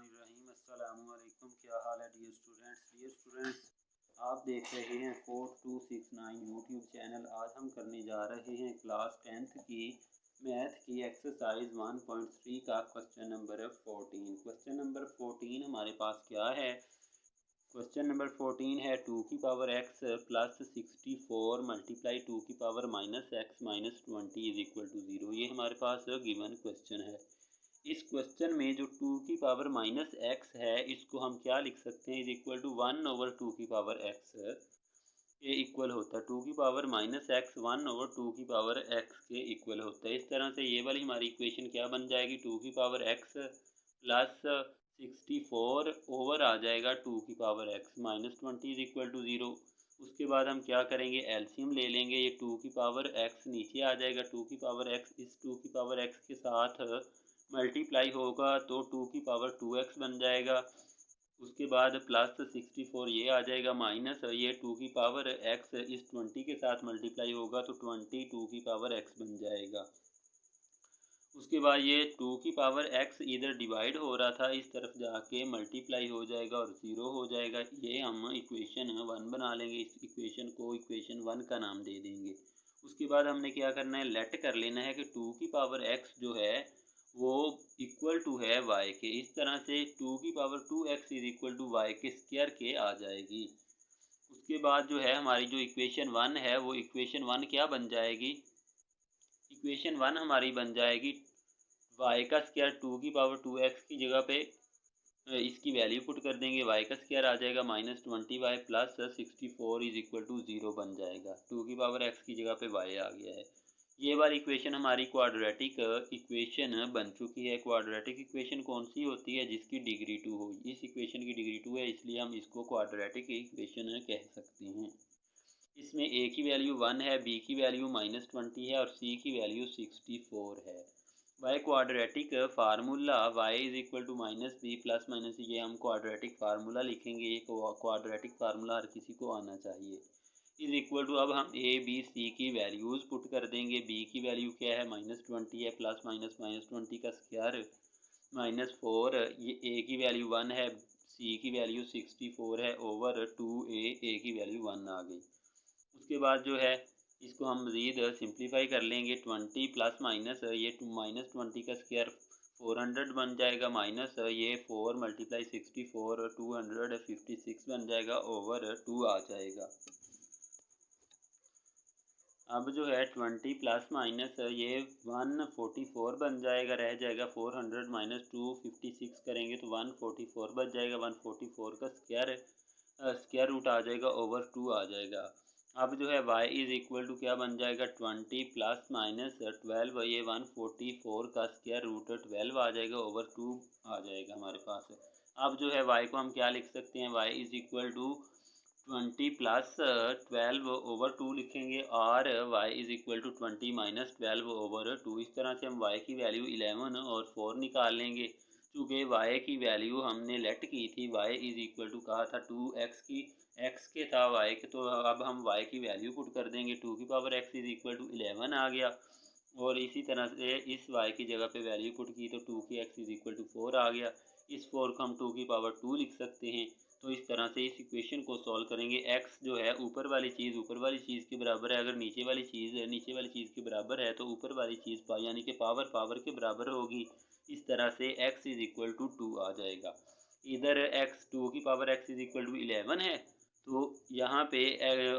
अस्सलामुअलैकुम। क्या हाल है डियर स्टूडेंट्स, आप देख रहे हैं 4269 यूट्यूब चैनल। आज हम करने जा रहे हैं क्लास 10th की मैथ की एक्सरसाइज 1.3 का क्वेश्चन नंबर 14। क्वेश्चन नंबर 14 हमारे पास क्या है? क्वेश्चन नंबर 14 है 2 की पावर x प्लस 64 मल्टीप्लाई 2 की power minus x minus 20 is equal to 0। ये हमारे पास गिवन क्वेश्चन है। इस क्वेश्चन में जो 2 की पावर माइनस एक्स है इसको हम क्या लिख सकते हैं? इज इक्वल टू 1/2 की पावर एक्स के इक्वल होता है। 2 की पावर माइनस एक्स 1/2 की पावर एक्स के इक्वल होता है। इस तरह से ये वाली हमारी इक्वेशन क्या बन जाएगी? 2 की पावर एक्स प्लस 64 ओवर आ जाएगा 2 की power x minus 20 is equal to 0। उसके बाद हम क्या करेंगे? एलसीएम ले लेंगे। ये 2 की पावर एक्स नीचे आ जाएगा। 2 की पावर एक्स इस 2 की पावर एक्स के साथ मल्टीप्लाई होगा तो 2 की पावर 2x बन जाएगा। उसके बाद प्लस 64 ये आ जाएगा माइनस ये 2 की पावर x इस 20 के साथ मल्टीप्लाई होगा तो 20 2 की पावर x बन जाएगा। उसके बाद ये 2 की पावर x इधर डिवाइड हो रहा था, इस तरफ जाके मल्टीप्लाई हो जाएगा और 0 हो जाएगा। ये हम इक्वेशन 1 बना लेंगे। इस इक्वेशन को इक्वेशन 1 का नाम दे देंगे। उसके बाद हमने क्या करना है? लेट कर लेना है कि 2 की पावर x जो है वो इक्वल टू है y के। इस तरह से 2 की power 2x is equal to y के स्क्वायर के आ जाएगी। उसके बाद जो है हमारी जो इक्वेशन 1 है वो इक्वेशन 1 क्या बन जाएगी? इक्वेशन 1 हमारी बन जाएगी y का स्क्वायर 2 की पावर 2x की जगह पे इसकी वैल्यू पुट कर देंगे। y का स्क्वायर आ जाएगा -20y plus 64 is equal to 0 बन जाएगा। 2 की पावर x की जगह पे y आ गया है। ये वाली इक्वेशन हमारी क्वाड्रेटिक इक्वेशन बन चुकी है। क्वाड्रेटिक इक्वेशन कौन सी होती है? जिसकी डिग्री 2 हो। इस इक्वेशन की डिग्री 2 है, इसलिए हम इसको क्वाड्रेटिक इक्वेशन कह सकते हैं। इसमें a की वैल्यू 1 है, b की वैल्यू -20 है और c की वैल्यू 64 है। By quadratic formula y is equal to minus b plus minus, ये हम क्वाड्रेटिक फार्मूला लिखेंगे। ये क्वाड्रेटिक फार्मूला हर किसी को आना चाहिए। इज इक्वल टू अब हम a b c की वैल्यूज़ पुट कर देंगे। b की वैल्यू क्या है? -20 है, प्लस माइनस -20 का स्क्वायर -4। ये a की वैल्यू 1 है, c की वैल्यू 64 है ओवर 2a, a की वैल्यू 1 आ गई। उसके बाद जो है इसको हम मज़ीद सिंप्लीफाई कर लेंगे। 20 प्लस माइनस ये -20 का स्क्वायर 400 बन जाएगा, माइनस ये 4 मल्टीप्लाई 64 256 बन जाएगा ओवर 2 आ जाएगा। अब जो है 20 प्लस माइनस ये 144 बन जाएगा, रह जाएगा 400 माइनस 256 करेंगे तो 144 बच जाएगा। 144 का स्क्वायर रूट आ जाएगा ओवर 2 आ जाएगा। अब जो है y इज इक्वल टू क्या बन जाएगा? 20 प्लस माइनस 12 ये 144 का स्क्वायर रूट 12 आ जाएगा ओवर 2 आ जाएगा हमारे पास। अब जो है y को हम क्या लिख सकते हैं? y is equal to 20 plus 12 over 2 लिखेंगे और y is equal to 20 minus 12 over 2। इस तरह से हम y की वैल्यू 11 और 4 निकाल लेंगे। चूँकि y की वैल्यू हमने लेट की थी, y इज इक्वल टू कहा था 2x की, x के था y के, तो अब हम y की वैल्यू पुट कर देंगे। 2 की power x is equal to 11 आ गया और इसी तरह से इस y की जगह पे वैल्यू पुट की तो 2 की x इज इक्वल टू 4 आ गया। इस 4 को हम 2 की पावर 2 लिख सकते हैं। तो इस तरह से इस इक्वेशन को सॉल्व करेंगे। x जो है ऊपर वाली चीज़ के बराबर है, अगर नीचे वाली चीज़ के बराबर है तो ऊपर वाली चीज़ यानी कि पावर के बराबर होगी। इस तरह से x इज इक्वल टू 2 आ जाएगा। इधर x 2 की power x is equal to 11 है, तो यहाँ पे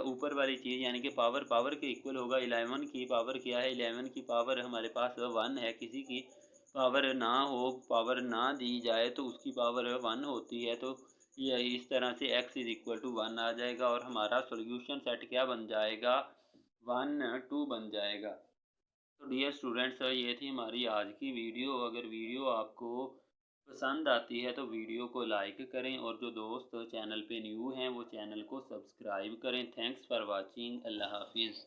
ऊपर वाली चीज़ यानी कि पावर के इक्वल होगा। 11 की पावर क्या है? 11 की पावर हमारे पास 1 है। किसी की पावर ना हो, पावर ना दी जाए तो उसकी पावर 1 होती है। तो ये इस तरह से x इज इक्वल टू 1 आ जाएगा और हमारा सॉल्यूशन सेट क्या बन जाएगा? 1 2 बन जाएगा। तो डियर स्टूडेंट्स, ये थी हमारी आज की वीडियो। अगर वीडियो आपको पसंद आती है तो वीडियो को लाइक करें और जो दोस्त चैनल पे न्यू हैं वो चैनल को सब्सक्राइब करें। Thanks for watching. अल्लाह हाफिज़।